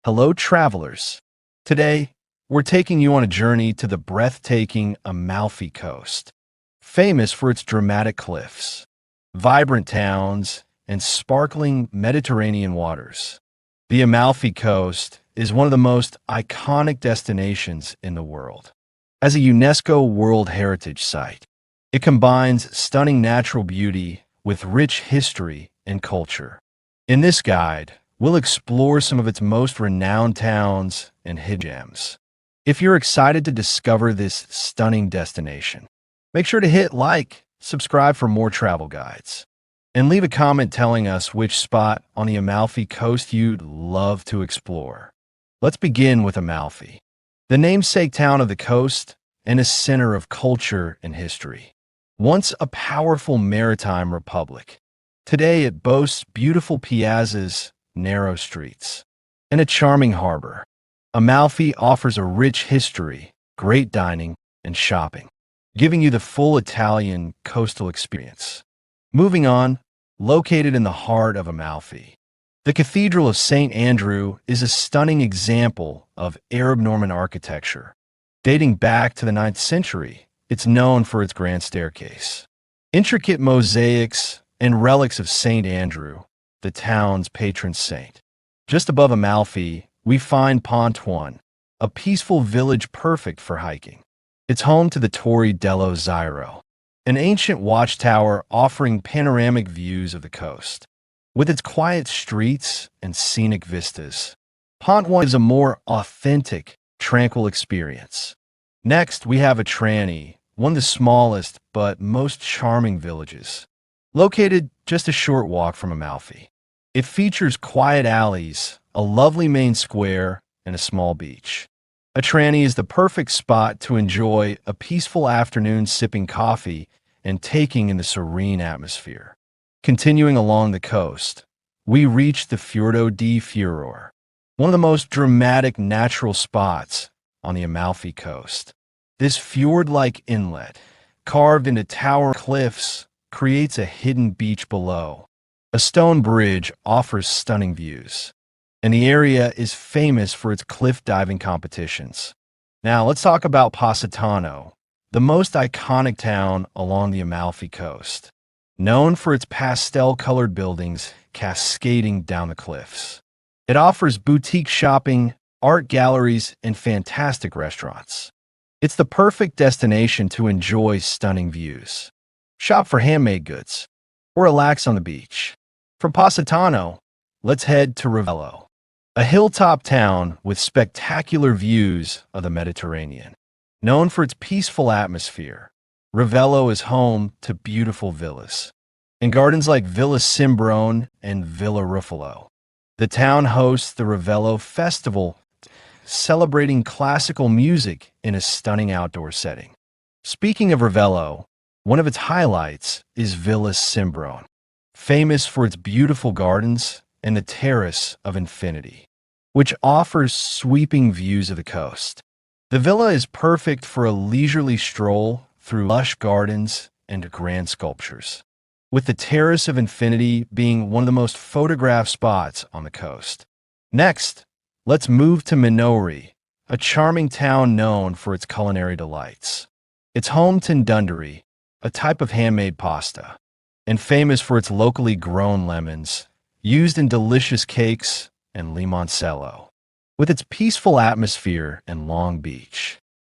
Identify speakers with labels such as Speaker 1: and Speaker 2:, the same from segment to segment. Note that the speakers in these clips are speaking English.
Speaker 1: Hello, travelers. Today, we're taking you on a journey to the breathtaking Amalfi Coast, famous for its dramatic cliffs, vibrant towns, and sparkling Mediterranean waters. The Amalfi Coast is one of the most iconic destinations in the world. As a UNESCO World Heritage Site, it combines stunning natural beauty with rich history and culture. In this guide, we'll explore some of its most renowned towns and hidden gems. If you're excited to discover this stunning destination, make sure to hit like, subscribe for more travel guides, and leave a comment telling us which spot on the Amalfi Coast you'd love to explore. Let's begin with Amalfi, the namesake town of the coast and a center of culture and history. Once a powerful maritime republic, today it boasts beautiful piazzas, narrow streets, and a charming harbor. Amalfi offers a rich history, great dining, and shopping, giving you the full Italian coastal experience. Moving on, located in the heart of Amalfi, the Cathedral of St. Andrew is a stunning example of Arab Norman architecture. Dating back to the 9th century, it's known for its grand staircase, intricate mosaics, and relics of St. Andrew, the town's patron saint. Just above Amalfi, we find Pontone, a peaceful village perfect for hiking. It's home to the Torre dello Zairo, an ancient watchtower offering panoramic views of the coast. With its quiet streets and scenic vistas, Pontone is a more authentic, tranquil experience. Next, we have Atrani, one of the smallest but most charming villages, located just a short walk from Amalfi. It features quiet alleys, a lovely main square, and a small beach. Atrani is the perfect spot to enjoy a peaceful afternoon sipping coffee and taking in the serene atmosphere. Continuing along the coast, we reach the Fiordo di Furore, one of the most dramatic natural spots on the Amalfi Coast. This fjord-like inlet, carved into towering cliffs, creates a hidden beach below. A stone bridge offers stunning views, and the area is famous for its cliff diving competitions. Now, let's talk about Positano, the most iconic town along the Amalfi Coast, known for its pastel-colored buildings cascading down the cliffs. It offers boutique shopping, art galleries, and fantastic restaurants. It's the perfect destination to enjoy stunning views, shop for handmade goods, or relax on the beach. From Positano, let's head to Ravello, a hilltop town with spectacular views of the Mediterranean. Known for its peaceful atmosphere, Ravello is home to beautiful villas and gardens like Villa Cimbrone and Villa Ruffalo. The town hosts the Ravello Festival, celebrating classical music in a stunning outdoor setting. Speaking of Ravello, one of its highlights is Villa Cimbrone, famous for its beautiful gardens and the Terrace of Infinity, which offers sweeping views of the coast. The villa is perfect for a leisurely stroll through lush gardens and grand sculptures, with the Terrace of Infinity being one of the most photographed spots on the coast. Next, let's move to Minori, a charming town known for its culinary delights. It's home to ndunduri, a type of handmade pasta, and famous for its locally grown lemons, used in delicious cakes and limoncello. With its peaceful atmosphere and long beach,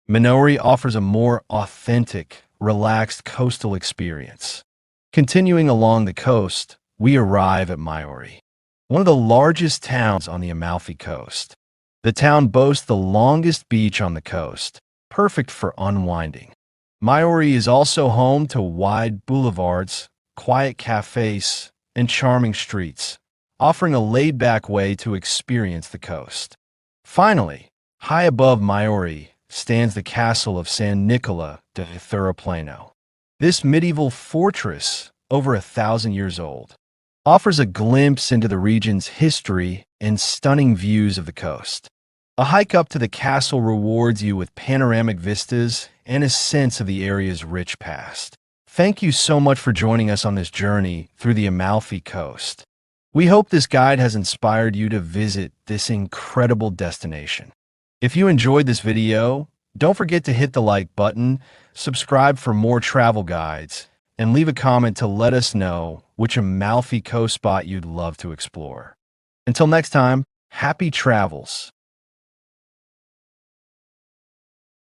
Speaker 1: Minori offers a more authentic, relaxed coastal experience. Continuing along the coast, we arrive at Maiori, one of the largest towns on the Amalfi Coast. The town boasts the longest beach on the coast, perfect for unwinding. Maiori is also home to wide boulevards, quiet cafes, and charming streets, offering a laid-back way to experience the coast. Finally, high above Maiori stands the castle of San Nicola de Thoro-Plano. This medieval fortress, over 1,000 years old, offers a glimpse into the region's history and stunning views of the coast. A hike up to the castle rewards you with panoramic vistas and a sense of the area's rich past. Thank you so much for joining us on this journey through the Amalfi Coast. We hope this guide has inspired you to visit this incredible destination. If you enjoyed this video, don't forget to hit the like button, subscribe for more travel guides, and leave a comment to let us know which Amalfi Coast spot you'd love to explore. Until next time, happy travels.